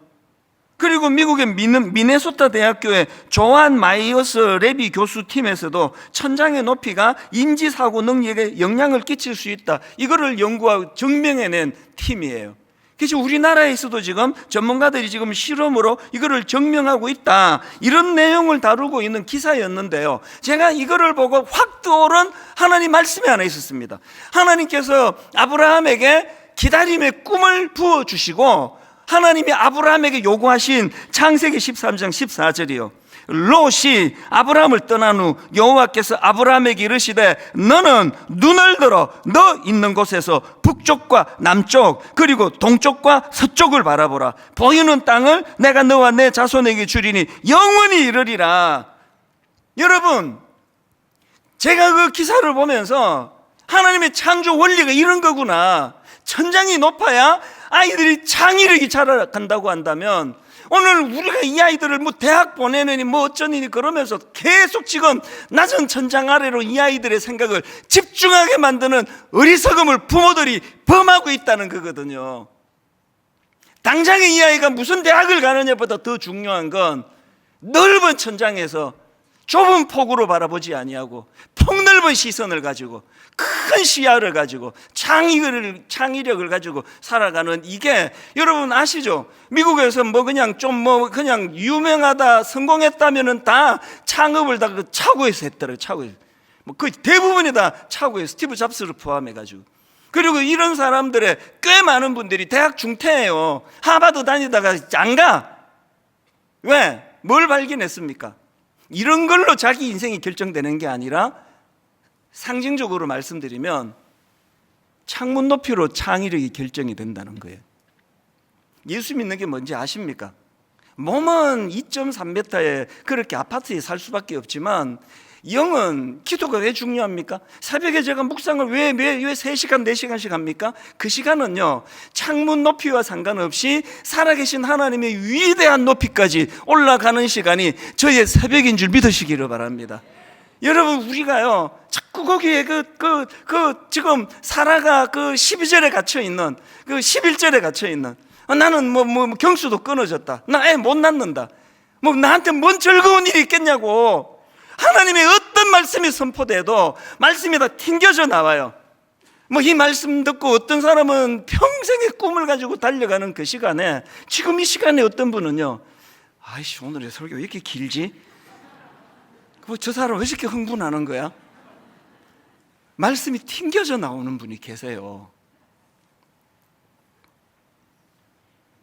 그리고 미국의 미네소타 대학교의 조안 마이어스 레비 교수 팀에서도 천장의 높이가 인지사고 능력에 영향을 끼칠 수 있다, 이거를 연구하고 증명해낸 팀이에요. 그래서 우리나라에서도 지금 전문가들이 지금 실험으로 이거를 증명하고 있다, 이런 내용을 다루고 있는 기사였는데요, 제가 이거를 보고 확 떠오른 하나님 말씀이 하나 있었습니다. 하나님께서 아브라함에게 기다림의 꿈을 부어주시고 하나님이 아브라함에게 요구하신 창세기 13장 14절이요, 롯이 아브라함을 떠난 후 여호와께서 아브라함에게 이르시되 너는 눈을 들어 너 있는 곳에서 북쪽과 남쪽 그리고 동쪽과 서쪽을 바라보라. 보이는 땅을 내가 너와 내 자손에게 주리니 영원히 이르리라. 여러분, 제가 그 기사를 보면서 하나님의 창조 원리가 이런 거구나. 천장이 높아야 아이들이 창의력이 자라간다고 한다면 오늘 우리가 이 아이들을 대학 보내느니 어쩌니 그러면서 계속 지금 낮은 천장 아래로 이 아이들의 생각을 집중하게 만드는 어리석음을 부모들이 범하고 있다는 거거든요. 당장에 이 아이가 무슨 대학을 가느냐보다 더 중요한 건 넓은 천장에서 좁은 폭으로 바라보지 아니하고 폭넓은 시선을 가지고 큰 시야를 가지고 창의력을 가지고 살아가는, 이게 여러분 아시죠? 미국에서 그냥 유명하다 성공했다면은 다 창업을 다 차고에서 했더라고요. 차고에서 거의 대부분이 다 차고에서, 스티브 잡스를 포함해 가지고. 그리고 이런 사람들의 꽤 많은 분들이 대학 중퇴예요. 하버드 다니다가 안 가. 왜? 뭘 발견했습니까? 이런 걸로 자기 인생이 결정되는 게 아니라 상징적으로 말씀드리면 창문 높이로 창의력이 결정이 된다는 거예요. 예수 믿는 게 뭔지 아십니까? 몸은 2.3m에 그렇게 아파트에 살 수밖에 없지만 영은, 기도가 왜 중요합니까? 새벽에 제가 묵상을 왜 3시간 4시간씩 합니까? 그 시간은요, 창문 높이와 상관없이 살아계신 하나님의 위대한 높이까지 올라가는 시간이 저의 새벽인 줄 믿으시기를 바랍니다. 여러분, 우리가요 자꾸 거기에 지금 사라가 12절에 갇혀있는 11절에 갇혀있는 나는 경수도 끊어졌다, 나 애 못 낳는다, 나한테 뭔 즐거운 일이 있겠냐고. 하나님의 어떤 말씀이 선포돼도 말씀이 다 튕겨져 나와요. 이 말씀 듣고 어떤 사람은 평생의 꿈을 가지고 달려가는 그 시간에, 지금 이 시간에 어떤 분은요, 아이씨 오늘의 설교 왜 이렇게 길지? 저 사람 왜 이렇게 흥분하는 거야? 말씀이 튕겨져 나오는 분이 계세요.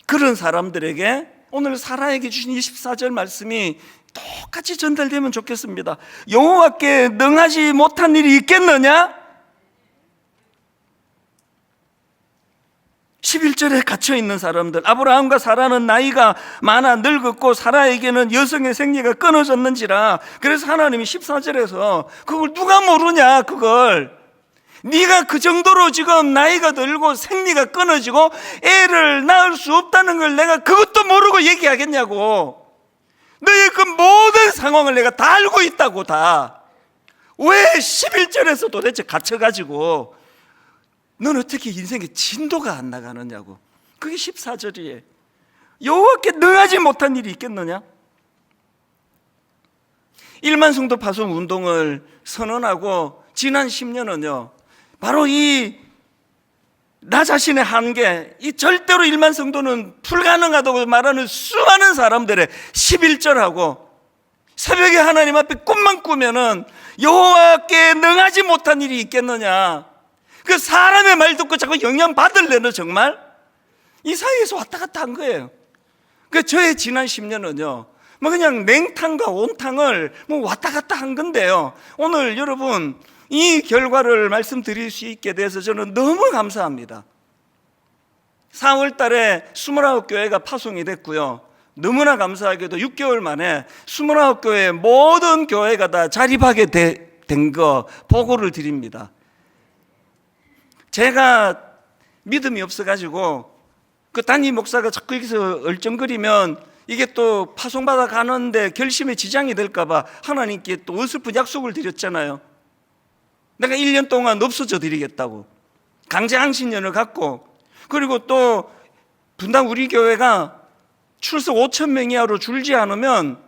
그런 사람들에게 오늘 사라에게 주신 24절 말씀이 똑같이 전달되면 좋겠습니다. 여호와께 능하지 못한 일이 있겠느냐? 11절에 갇혀있는 사람들, 아브라함과 사라는 나이가 많아 늙었고 사라에게는 여성의 생리가 끊어졌는지라. 그래서 하나님이 14절에서 그걸 누가 모르냐, 그걸 네가 그 정도로 지금 나이가 들고 생리가 끊어지고 애를 낳을 수 없다는 걸 내가 그것도 모르고 얘기하겠냐고. 너의 그 모든 상황을 내가 다 알고 있다고. 다. 왜 11절에서 도대체 갇혀가지고 넌 어떻게 인생의 진도가 안 나가느냐고. 그게 14절이에요. 여호와께 능하지 못한 일이 있겠느냐? 1만 성도 파송 운동을 선언하고 지난 10년은요 바로 나 자신의 한계, 절대로 1만 성도는 불가능하다고 말하는 수많은 사람들의 11절하고 새벽에 하나님 앞에 꿈만 꾸면은 여호와께 능하지 못한 일이 있겠느냐. 그 사람의 말 듣고 자꾸 영향 받을래는 정말 이 사이에서 왔다 갔다 한 거예요. 그 저의 지난 10년은요 뭐 그냥 냉탕과 온탕을 뭐 왔다 갔다 한 건데요, 오늘 여러분 이 결과를 말씀드릴 수 있게 돼서 저는 너무 감사합니다. 4월 달에 29교회가 파송이 됐고요, 너무나 감사하게도 6개월 만에 29교회 모든 교회가 다 자립하게 된 거 보고를 드립니다. 제가 믿음이 없어가지고 그 담임 목사가 자꾸 여기서 얼쩡거리면 이게 또 파송받아 가는데 결심에 지장이 될까봐 하나님께 또 어설픈 약속을 드렸잖아요. 내가 1년 동안 없어져 드리겠다고 강제항신년을 갖고, 그리고 또 분당 우리 교회가 출석 5,000명 이하로 줄지 않으면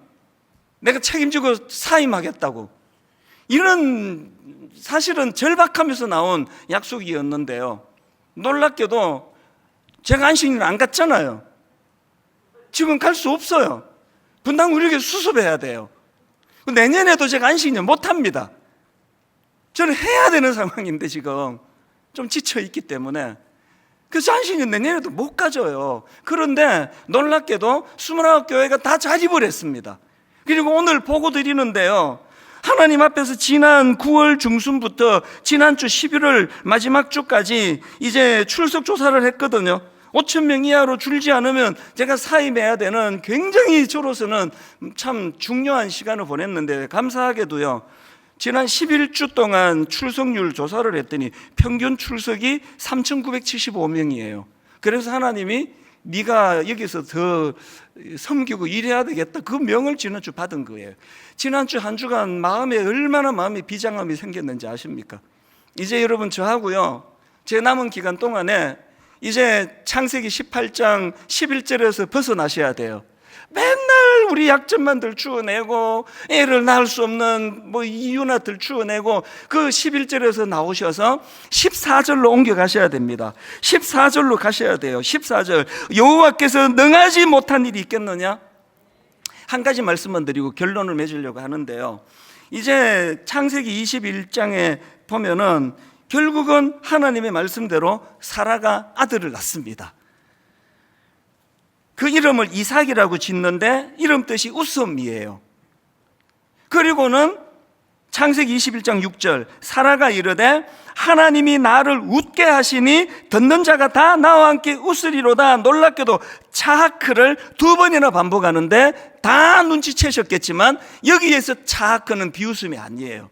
내가 책임지고 사임하겠다고, 이런 사실은 절박하면서 나온 약속이었는데요, 놀랍게도 제가 안식일을 안 갔잖아요. 지금 갈 수 없어요. 분당 우리 교회 수습해야 돼요. 내년에도 제가 안식일 못합니다. 저는 해야 되는 상황인데 지금 좀 지쳐있기 때문에 그래서 안식일 내년에도 못 가져요. 그런데 놀랍게도 29교회가 다 자립을 했습니다. 그리고 오늘 보고 드리는데요, 하나님 앞에서 지난 9월 중순부터 지난주 11월 마지막 주까지 이제 출석 조사를 했거든요. 5,000명 이하로 줄지 않으면 제가 사임해야 되는 굉장히 저로서는 참 중요한 시간을 보냈는데, 감사하게도요 지난 11주 동안 출석률 조사를 했더니 평균 출석이 3,975명이에요. 그래서 하나님이 네가 여기서 더 섬기고 일해야 되겠다, 그 명을 지난주 받은 거예요. 지난주 한 주간 얼마나 마음에 비장함이 생겼는지 아십니까? 이제 여러분 저하고요 제 남은 기간 동안에 이제 창세기 18장 11절에서 벗어나셔야 돼요. 맨날 우리 약점만 들추어내고 애를 낳을 수 없는 뭐 이유나 들추어내고 그 11절에서 나오셔서 14절로 옮겨가셔야 됩니다. 14절로 가셔야 돼요. 14절, 여호와께서 능하지 못한 일이 있겠느냐? 한 가지 말씀만 드리고 결론을 맺으려고 하는데요, 이제 창세기 21장에 보면은 결국은 하나님의 말씀대로 사라가 아들을 낳습니다. 그 이름을 이삭이라고 짓는데 이름 뜻이 웃음이에요. 그리고는 창세기 21장 6절, 사라가 이르되 하나님이 나를 웃게 하시니 듣는 자가 다 나와 함께 웃으리로다. 놀랍게도 차하크를 2번이나 반복하는데 다 눈치채셨겠지만 여기에서 차하크는 비웃음이 아니에요.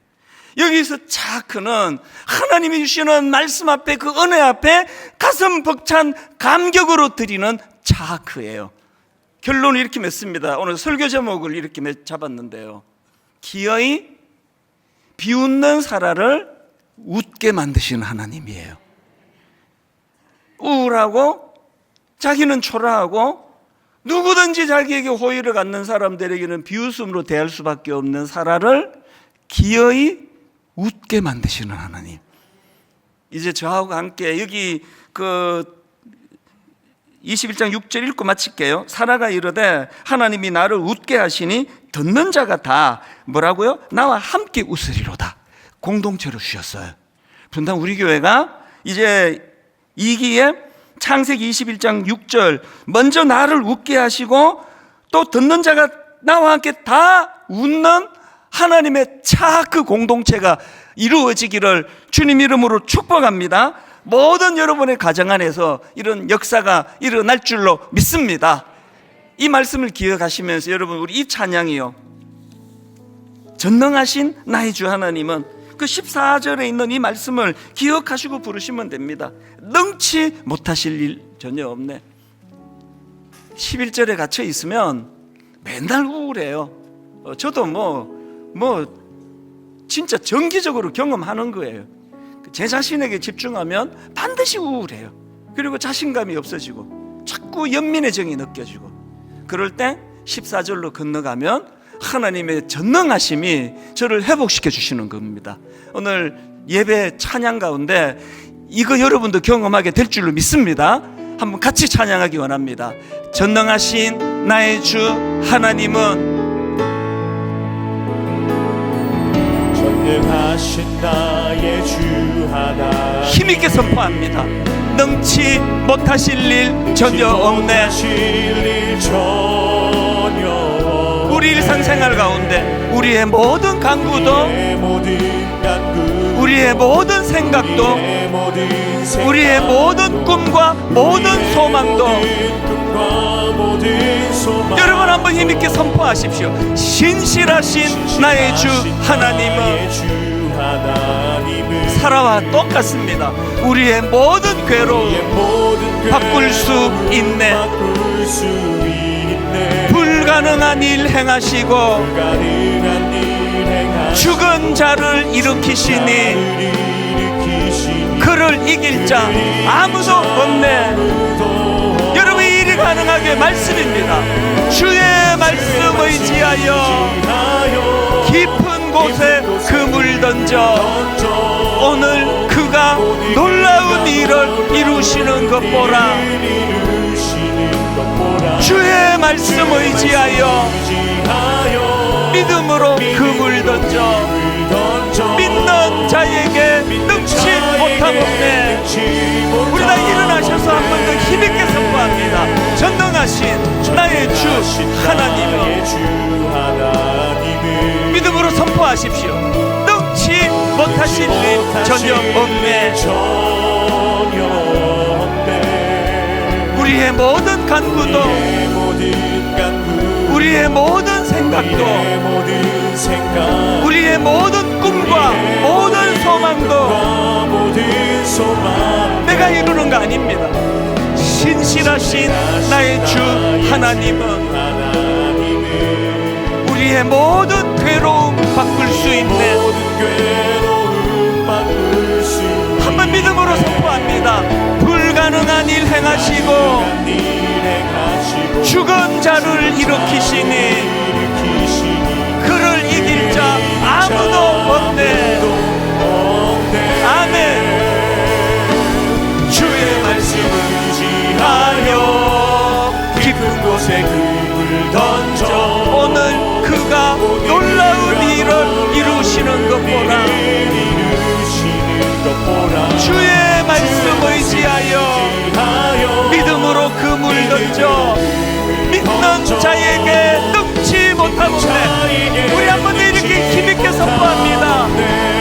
여기서 차하크는 하나님이 주시는 말씀 앞에, 그 은혜 앞에 가슴 벅찬 감격으로 드리는 차하크예요. 결론을 이렇게 맺습니다. 오늘 설교 제목을 이렇게 잡았는데요, 기어이 비웃는 사라를 웃게 만드시는 하나님이에요. 우울하고 자기는 초라하고 누구든지 자기에게 호의를 갖는 사람들에게는 비웃음으로 대할 수밖에 없는 사라를 기어이 웃게 만드시는 하나님. 이제 저하고 함께 여기 그 21장 6절 읽고 마칠게요. 사라가 이르되 하나님이 나를 웃게 하시니 듣는 자가 다 뭐라고요? 나와 함께 웃으리로다. 공동체로 주셨어요. 분당 우리 교회가 이제 2기에 창세기 21장 6절 먼저 나를 웃게 하시고 또 듣는 자가 나와 함께 다 웃는 하나님의 차하크 공동체가 이루어지기를 주님 이름으로 축복합니다. 모든 여러분의 가정 안에서 이런 역사가 일어날 줄로 믿습니다. 이 말씀을 기억하시면서 여러분, 우리 이 찬양이요, 전능하신 나의 주 하나님은, 그 14절에 있는 이 말씀을 기억하시고 부르시면 됩니다. 능치 못하실 일 전혀 없네. 11절에 갇혀 있으면 맨날 우울해요. 저도 진짜 정기적으로 경험하는 거예요. 제 자신에게 집중하면 반드시 우울해요. 그리고 자신감이 없어지고 자꾸 연민의 정이 느껴지고, 그럴 때 14절로 건너가면 하나님의 전능하심이 저를 회복시켜 주시는 겁니다. 오늘 예배 찬양 가운데 이거 여러분도 경험하게 될 줄로 믿습니다. 한번 같이 찬양하기 원합니다. 전능하신 나의 주 하나님은 전능하신 나의 주 하나님 힘있게 선포합니다. 능치 못하실 일 전혀 없네. 우리 일상생활 가운데 우리의 모든 간구도, 우리의 모든 생각도, 우리의 모든 꿈과 모든 소망도 여러분 한번 힘있게 선포하십시오. 신실하신 나의 주 하나님은 사라와 똑같습니다. 우리의 모든 괴로움 바꿀 수 있네. 불가능한 일 행하시고 죽은 자를 일으키시니 그를 이길 자 아무도 없네. 여러분 이 일이 가능하게 말씀입니다. 주의 말씀 의지하여 깊은 곳에 그물 던져 오늘 그가 놀라운 일을 이루시는 것 보라. 주의 말씀 의지하여 믿음으로 그물 던져 믿는 자에게 능치 못함 없네. 우리 다 일어나셔서 한 번 더 힘있게 선포합니다. 전능하신 나의 주 하나님은 믿음으로 선포하십시오. 능치 못하실 일 전혀 없네. 우리의 모든 간구도, 우리의 모든 생각도, 우리의 모든 꿈과 모든 소망도 내가 이루는 거 아닙니다. 신실하신 나의 주 하나님은 우리의 모든 괴로움 바꿀 수 있네. 한번 믿음으로 선포합니다. 불가능한 일 행하시고 죽은 자를 일으키시니 그를 이길 자 아무도 없네. 아멘. 주의 말씀을 의지하여 깊은 곳에 그물 던져 오늘 그가 놀라운 일을 이루시는 것 보라. 주의 말씀 의지하여 믿음으로 그물 던져 믿는 자에게 능치 못하겠네. 우리 한번 이렇게 힘있게 선포합니다.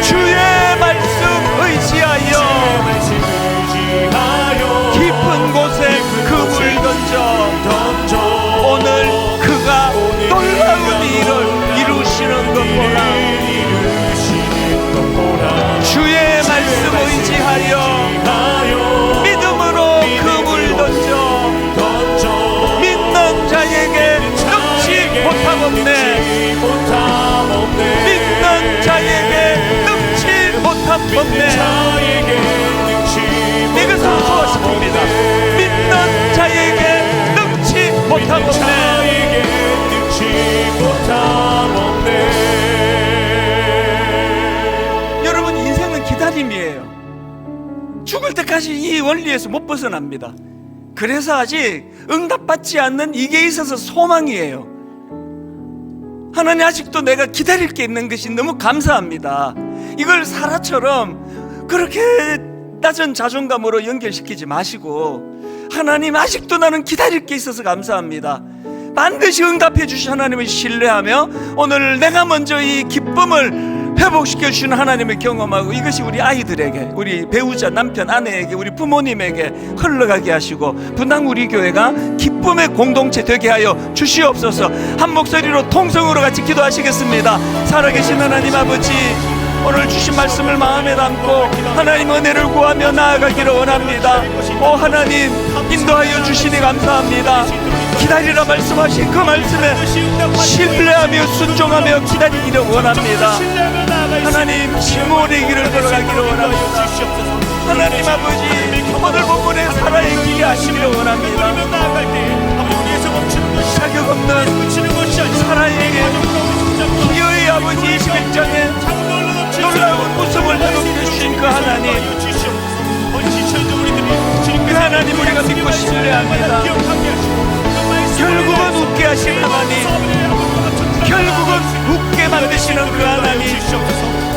주의 말씀 의지하여 깊은 곳에 그물 던져 오늘 그가 놀라운 일을 이루시는 것 보라. 주의 말씀 의지하여 믿음으로 그물 던져 믿는 자에게 능치 못함없네. 믿는 자에게 능치 못함없네. 이것을 소화시킵니다. 믿는 자에게 능치 못함없네. 여러분 인생은 기다림이에요. 죽을 때까지 이 원리에서 못 벗어납니다. 그래서 아직 응답받지 않는 이게 있어서 소망이에요. 하나님 아직도 내가 기다릴 게 있는 것이 너무 감사합니다. 이걸 사라처럼 그렇게 낮은 자존감으로 연결시키지 마시고 하나님 아직도 나는 기다릴 게 있어서 감사합니다. 반드시 응답해 주신 하나님을 신뢰하며 오늘 내가 먼저 이 기쁨을 회복시켜 주시는 하나님을 경험하고 이것이 우리 아이들에게, 우리 배우자, 남편, 아내에게, 우리 부모님에게 흘러가게 하시고 분당 우리 교회가 기쁨의 공동체 되게 하여 주시옵소서. 한 목소리로 통성으로 같이 기도하시겠습니다. 살아계신 하나님 아버지, 오늘 주신 말씀을 마음에 담고 하나님 은혜를 구하며 나아가기를 원합니다. 오 하나님, 인도하여 주시니 감사합니다. 기다리라 말씀하신 그 말씀에 신뢰하며 순종하며 기다리기를 원합니다. 하나님 시몬의 길을 걸어가기를 원합니다. 하나님 아버지, 오늘 본문에 살아의 길이 하시기를 원합니다. 자격 없는 살아의 기여의 아버지 21장에 놀라운 웃음을 회복해 주신 그 하나님, 그 하나님 우리가 믿고 신뢰합니다. 결국은 웃게 하신 하나님, 결국은 웃게 만드시는 그 하나님,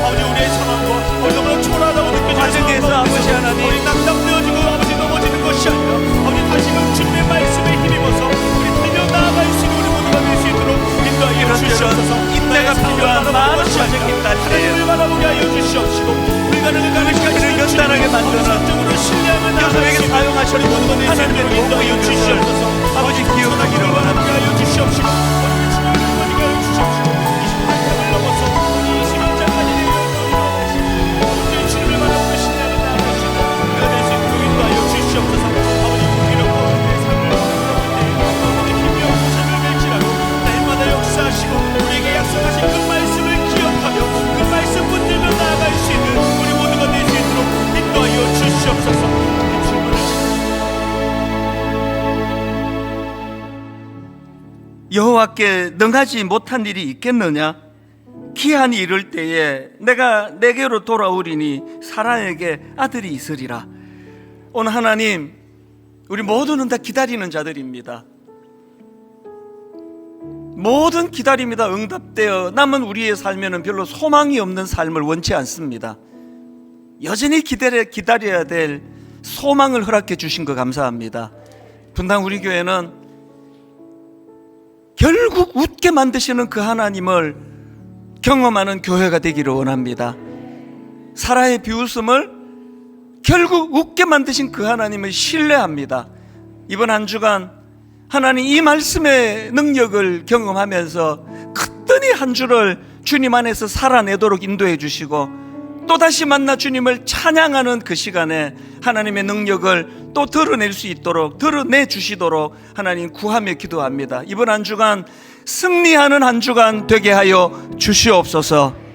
아버지 우리의 상황과 너무나 초라하다고 느껴지는 과정에서 상황 아버지 하나님, 우리 낙담되어지고 아버지 넘어지는 것이 아니라 아버지 다시금 주님의 말씀에 힘입어서 우리 달려나아갈 수 있는 우리 모두가 될 수 있도록 인도하여 이런 주시옵소서. 인내가 필요한 많은 과정이 있다. 하나님을 바라보게 하여 주시옵시고 불가능한 가능까지를 연단하게 만드는 적으로 신뢰하며 여러분에게 사용하시는 하나님의 인도하여 도움을 주시옵소서. 아버지 기억하기를 바라보게 원합니다. 하여 주시옵시고 우리 주님을 바라보게 하여 주시옵시고 28장을 넘어서 21장까지 내려오는 주님을 바라보며 신뢰하며 나아갈 수 있는 우리가 될 수 있도록 인도하여 주시옵소서. 아버지 이렇고 내 삶을 아버지 힘이 없는 삶을 맺지라도 날마다 역사하시고 우리에게 약속하신 그 말씀을 기억하며 그 말씀 붙들며 나아갈 수 있는 우리 모두가 될 수 있도록 인도하여 주시옵소서. 여호와께 능하지 못한 일이 있겠느냐? 기한이 이를 때에 내가 내게로 돌아오리니 사라에게 아들이 있으리라. 오늘 하나님, 우리 모두는 다 기다리는 자들입니다. 모든 기다림이 다 응답되어 남은 우리의 삶에는 별로 소망이 없는 삶을 원치 않습니다. 여전히 기다려야 될 소망을 허락해 주신 거 감사합니다. 분당 우리 교회는 결국 웃게 만드시는 그 하나님을 경험하는 교회가 되기를 원합니다. 사라의 비웃음을 결국 웃게 만드신 그 하나님을 신뢰합니다. 이번 한 주간 하나님 이 말씀의 능력을 경험하면서 크더니 한 주를 주님 안에서 살아내도록 인도해 주시고 또다시 만나 주님을 찬양하는 그 시간에 하나님의 능력을 또 드러낼 수 있도록 드러내 주시도록 하나님 구하며 기도합니다. 이번 한 주간 승리하는 한 주간 되게 하여 주시옵소서.